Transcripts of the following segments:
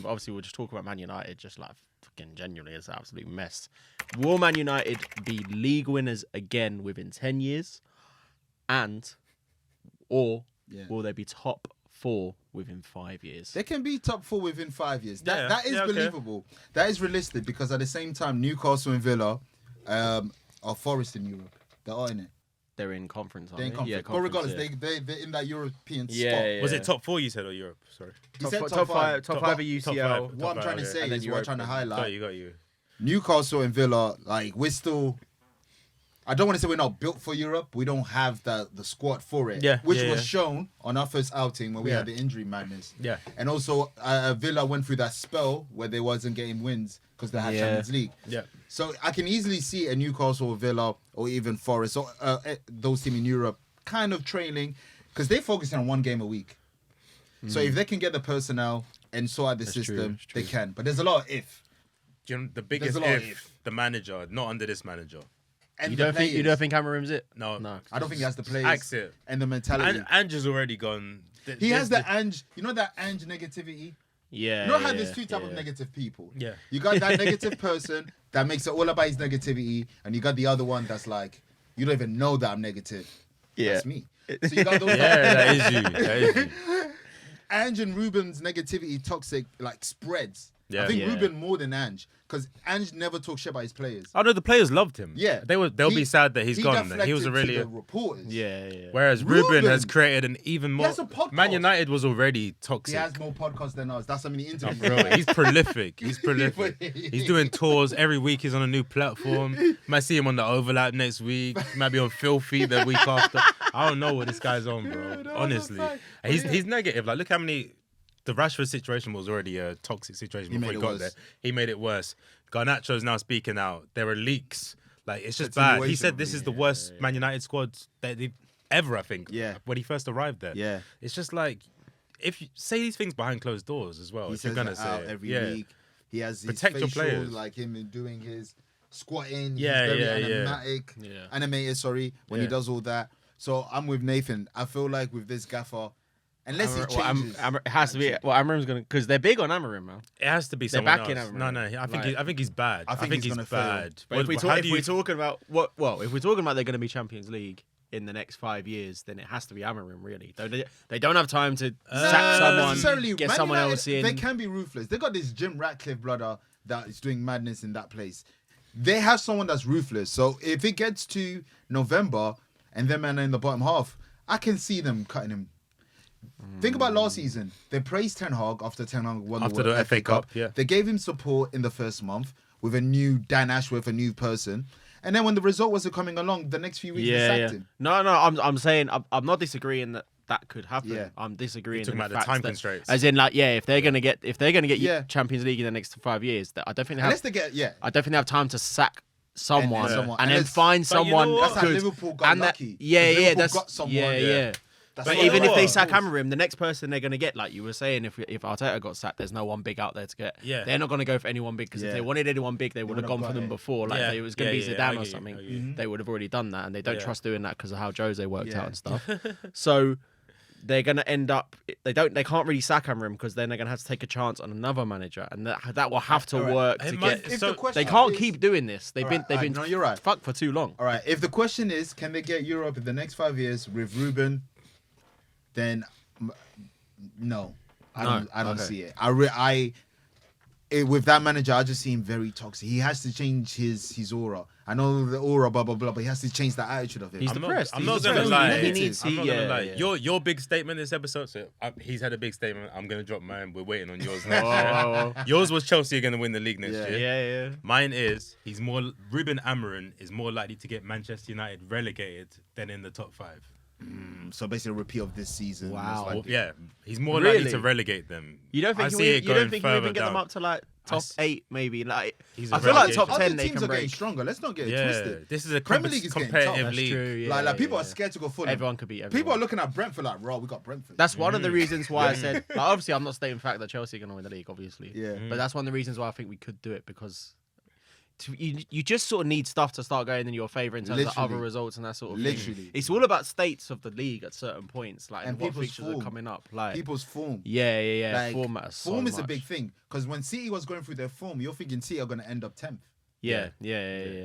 But obviously, we'll just talk about Man United, just like fucking genuinely, it's an absolute mess. Will Man United be league winners again within 10 years? Or will they be top 4 within 5 years? They can be top 4 within 5 years. That is believable. That is realistic because at the same time, Newcastle and Villa are Forest in Europe. They are in it. They're in conference, aren't They're in they? conference. Yeah, But regardless, they're in that European spot. Yeah. Was it top 4 you said or Europe? Sorry. You said top 5 of UCL. What I'm trying to say is what I'm trying to highlight. Got you. Newcastle and Villa, like we're still. I don't want to say we're not built for Europe. We don't have the squad for it. Which was shown on our first outing when we had the injury madness. Yeah. And also, Villa went through that spell where they wasn't getting wins because they had Champions League. Yeah. So I can easily see a Newcastle, Villa, or even Forest, or those teams in Europe kind of trailing because they're focusing on one game a week. So if they can get the personnel and sort out the system, they can. But there's a lot of if. You know, the biggest if, the manager, not under this manager. And you don't think Amorim's it? No. I don't think he has the players and the mentality. Ange is already gone. He has the Ange, you know that Ange negativity? Yeah. You know how there's two types of negative people? Yeah. You got that negative person that makes it all about his negativity, and you got the other one that's like, you don't even know that I'm negative. Yeah. That's me. So you got those that is you. Ange and Ruben's negativity toxic like spreads. Yeah. I think Ruben more than Ange. Because Ange never talked shit about his players. Oh no, the players loved him. Yeah. They'll be sad that he's gone. He was a really to the reporters. Yeah. Whereas Ruben has created an even more. He has a podcast. Man United was already toxic. He has more podcasts than us. That's how many interviews. Bro, he's prolific. He's doing tours every week. He's on a new platform. Might see him on the Overlap next week. Might be on Filthy the week after. I don't know what this guy's on, bro. Honestly, he's negative. Like, look how many. The Rashford situation was already a toxic situation before he got there. He made it worse. Garnacho's now speaking out. There are leaks. Like, it's just bad. He said this is the worst Man United squad that they've ever, I think. Yeah. When he first arrived there. Yeah. It's just like, if you say these things behind closed doors as well, He if you're says gonna that say out it. every Yeah. week. He has his Protect your facial, players. like him doing his squatting. Yeah, He's very animated, when he does all that. So I'm with Nathan. I feel like with this gaffer, unless he changes, it has to be. Well, Amorim's gonna because they're big on Amorim, man. It has to be They're someone backing else. Amorim. No, I think he's bad. I think he's bad. fail. But if we're talking about if we're talking about they're going to be Champions League in the next 5 years, then it has to be Amorim, really. They don't have time to sack someone, get someone else in. They can be ruthless. They got this Jim Ratcliffe brother that is doing madness in that place. They have someone that's ruthless. So if it gets to November and them man in the bottom half, I can see them cutting him. Think about last season. They praised Ten Hag after Ten Hag won the FA Cup. Yeah. They gave him support in the first month with a new Dan Ashworth, a new person. And then when the result wasn't coming along, the next few weeks they sacked him. No, I'm saying I'm not disagreeing that could happen. Yeah. I'm disagreeing talking in the about the time that, constraints. as in like if they're gonna get Champions League in the next 5 years, I don't think they have. I don't think they have time to sack someone and then find someone. That's how good. Liverpool got lucky. That's got someone. Yeah. But even if they sack Amorim, the next person they're going to get, like you were saying, if Arteta got sacked, there's no one big out there to get. Yeah. They're not going to go for anyone big because if they wanted anyone big, they would have gone for them before. Like it was going to be Zidane or something. They would have already done that, and they don't trust doing that because of how Jose worked out and stuff. So they're going to end up. They can't really sack Amorim because then they're going to have to take a chance on another manager, and that will have to work to get. They can't keep doing this. They've been no, you're right. fucked for too long. All right. If the question is, can they get Europe in the next 5 years with Ruben? Then no, I don't see it. With that manager, I just see him very toxic. He has to change his aura. I know the aura, blah blah blah, but he has to change the attitude of him. He's depressed. I'm not gonna lie. He needs. I'm not gonna lie. Your big statement this episode. So he's had a big statement. I'm gonna drop mine. We're waiting on yours next year. Yours was Chelsea are gonna win the league next year. Yeah. Mine is Ruben Amorim is more likely to get Manchester United relegated than in the top 5. So basically, a repeat of this season. Wow. Yeah, he's more likely to relegate them. You don't think you don't think you even get them up to like top 8 maybe? Like I feel like top 10 they teams can are break. getting stronger. Let's not get it twisted. This is a Premier League is competitive league. league. True, People are scared to go Fulham. Everyone could beat everyone. People are looking at Brentford like, raw. We got Brentford. That's one of the reasons why I said. Like, obviously, I'm not stating the fact that Chelsea are going to win the league. Obviously, Yeah. But that's one of the reasons why I think we could do it because you just sort of need stuff to start going in your favour in terms of other results and that sort of thing. It's all about states of the league at certain points, like and what fixtures are coming up, like people's form. Yeah. Like, form matters so form is much. a big thing because when City was going through their form, you're thinking City are going to end up 10th. Yeah.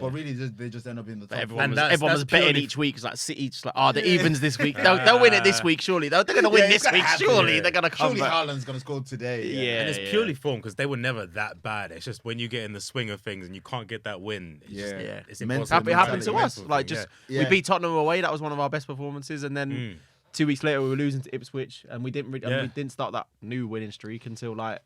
But really, they just end up in the top. Everyone was betting each week. It's like City, just like, the evens this week. They'll win it this week, surely. They're going to win this week, surely. They're going to come back. Surely Haaland's going to score today. Yeah. And it's purely form because they were never that bad. It's just when you get in the swing of things and you can't get that win. It's impossible. It happened to us. Like, we beat Tottenham away. That was one of our best performances. And then 2 weeks later, we were losing to Ipswich. And we didn't start that new winning streak until like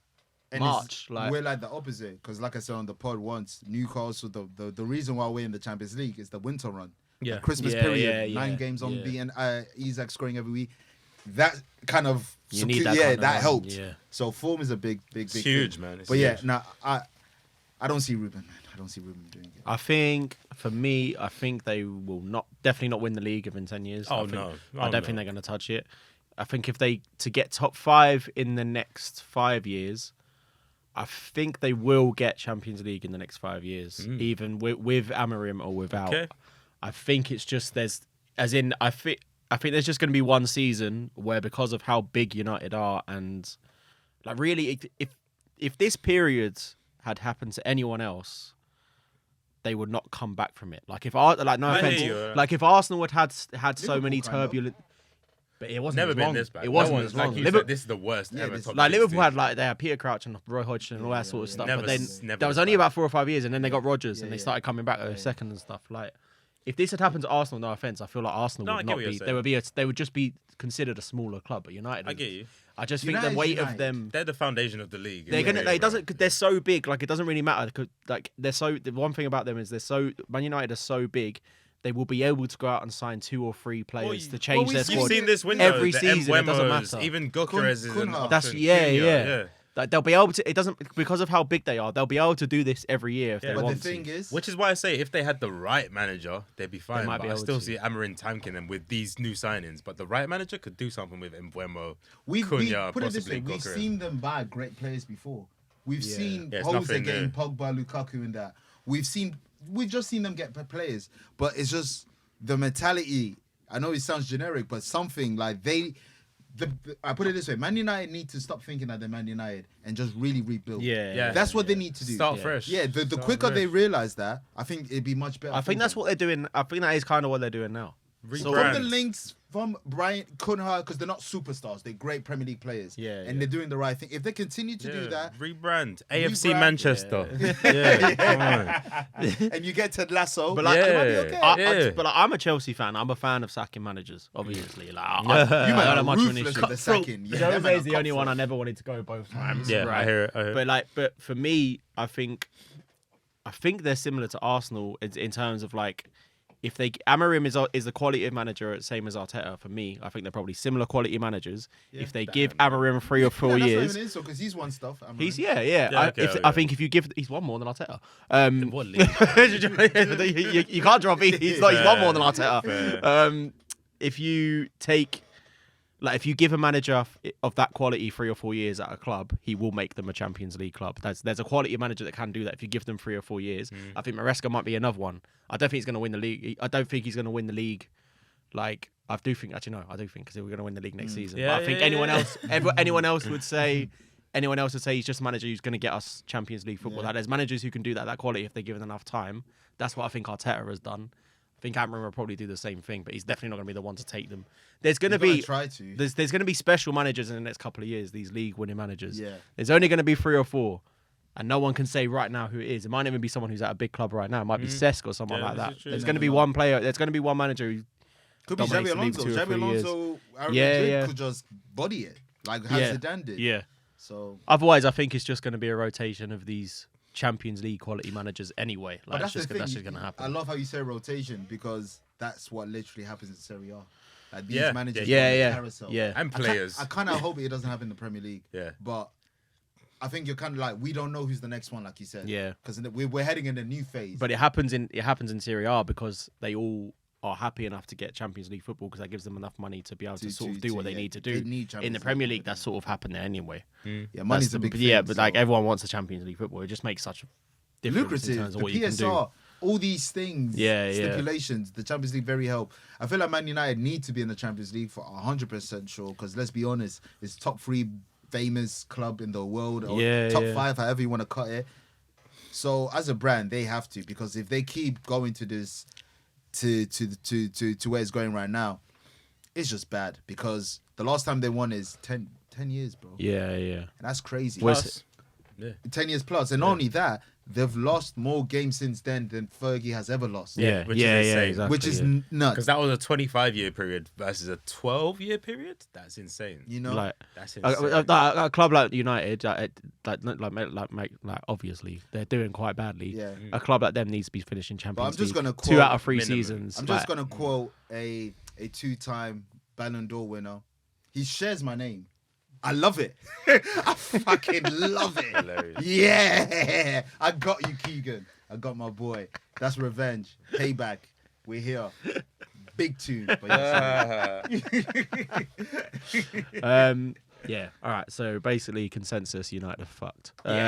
March. We're like the opposite because, like I said on the pod once, Newcastle. The reason why we're in the Champions League is the winter run. The Christmas period, 9 games unbeaten. Isaac scoring every week. That kind of that helped. Yeah. So form is a big it's huge, thing. Man. It's but huge. I don't see Ruben, man. I don't see Ruben doing it. I think for me, they will definitely not win the league in 10 years. I don't think they're going to touch it. I think if they to get top 5 in the next 5 years. I think they will get Champions League in the next 5 years, even with Amorim or without. Okay. I think it's just I think there's just going to be one season where because of how big United are and like really, if this period had happened to anyone else, they would not come back from it. Like if if Arsenal had so many turbulent. But it wasn't never as been long. this bad. It wasn't as long. This is the worst ever. Like Liverpool had they had Peter Crouch and Roy Hodgson and all that sort of stuff. But then there was only about 4 or 5 years, and then they got Rodgers and they started coming back at a second and stuff. Like if this had happened to Arsenal, no offense, I feel like Arsenal would not be. They would just be considered a smaller club. But United, I get you. I just think the weight of them. They're the foundation of the league. They're so big. Like it doesn't really matter. Like the one thing about them is Man United are so big. They will be able to go out and sign 2 or 3 players to change their squad. You've seen this window every season. It doesn't matter. Even Gökeres is an option. That's Like they'll be able to. It doesn't because of how big they are. They'll be able to do this every year if they want to. But the thing is, which is why I say if they had the right manager, they'd be fine. But I still see Amorim tanking them with these new signings. But the right manager could do something with Mbeumo, Cunha, put it this way: Gökeres. we've seen them buy great players before. We've seen Jose getting Pogba, Lukaku, and that. We've just seen them get players, but it's just the mentality. I know it sounds generic, but something like I put it this way: Man United need to stop thinking that they're Man United and just really rebuild. That's what they need to do. Start fresh. Yeah, the quicker they realize that, I think it'd be much better. I think that's what they're doing. I think that is kind of what they're doing now. So from the links from Brian Cunha, because they're not superstars, they're great Premier League players. And they're doing the right thing. If they continue to do that, rebrand AFC Manchester. And you get Ted Lasso, but like, it might be okay. But like, I'm a Chelsea fan. I'm a fan of sacking managers. Obviously, like you might have much of an issue. The sacking. Jose is the only one I never wanted to go both times. Yeah, right. I hear it. But for me, I think they're similar to Arsenal in terms of like. If Amorim is the quality of manager, same as Arteta. For me, I think they're probably similar quality managers. If they give Amorim 3 or 4 years, that's not because he's won stuff. Amorim. He's I think if you give, he's won more than Arteta. What league? you can't drop. He's won more than Arteta. If you take. Like if you give a manager of that quality 3 or 4 years at a club, he will make them a Champions League club. There's a quality manager that can do that if you give them 3 or 4 years. I think Maresca might be another one. I don't think he's going to win the league. I don't think he's going to win the league. Like I do think because we're going to win the league next season. But I think anyone else would say he's just a manager who's going to get us Champions League football. Like, there's managers who can do that quality if they're given enough time. That's what I think Arteta has done. I think Amorim will probably do the same thing, but he's definitely not going to be the one to take them. There's going to be there's going to be special managers in the next couple of years. These league-winning managers. Yeah. There's only going to be 3 or 4, and no one can say right now who it is. It might even be someone who's at a big club right now. It might be Cesc or someone like that. There's going to be one player. There's going to be one manager who could be Xabi Alonso. Xabi Alonso, Madrid could just body it like how Zidane did. Yeah. So otherwise, I think it's just going to be a rotation of these Champions League quality managers anyway. Like that's just going to happen. I love how you say rotation because that's what literally happens in Serie A. Like these managers, carousel. And players. I kind of hope it doesn't happen in the Premier League. Yeah, but I think you're kind of like we don't know who's the next one, like you said. Yeah, because we're heading in a new phase. But it happens in Serie A because they all are happy enough to get Champions League football because that gives them enough money to be able to sort of do what they need to do. In the Premier League, that's sort of happened there anyway. Yeah, money's a big thing. Yeah, but like everyone wants a Champions League football. It just makes such difference in lucrative. terms of The what you can do. PSR, all these things, Yeah. stipulations. The Champions League very help. I feel like Man United need to be in the Champions League for 100% sure. Because let's be honest, it's top 3 famous club in the world, or top 5, however you want to cut it. So as a brand, they have to, because if they keep going to this, to where it's going right now, it's just bad. Because the last time they won is 10 years, bro. Yeah. And that's crazy. Plus, 10 years plus. And not only that, they've lost more games since then than Fergie has ever lost. which is insane. Exactly, which is nuts. Because that was a 25-year period versus a 12-year period. That's insane. You know, like That's insane. a club like United, obviously they're doing quite badly. Yeah. A club like them needs to be finishing Champions I'm just League gonna 2 quote out of 3 minimum. seasons. I'm just gonna quote a 2-time Ballon d'Or winner. He shares my name. I love it. I fucking love it. Hilarious. Yeah, I got you, Keegan. I got my boy. That's revenge. Payback. We're here. Big tune. But Yeah. All right. So basically, consensus: United are fucked.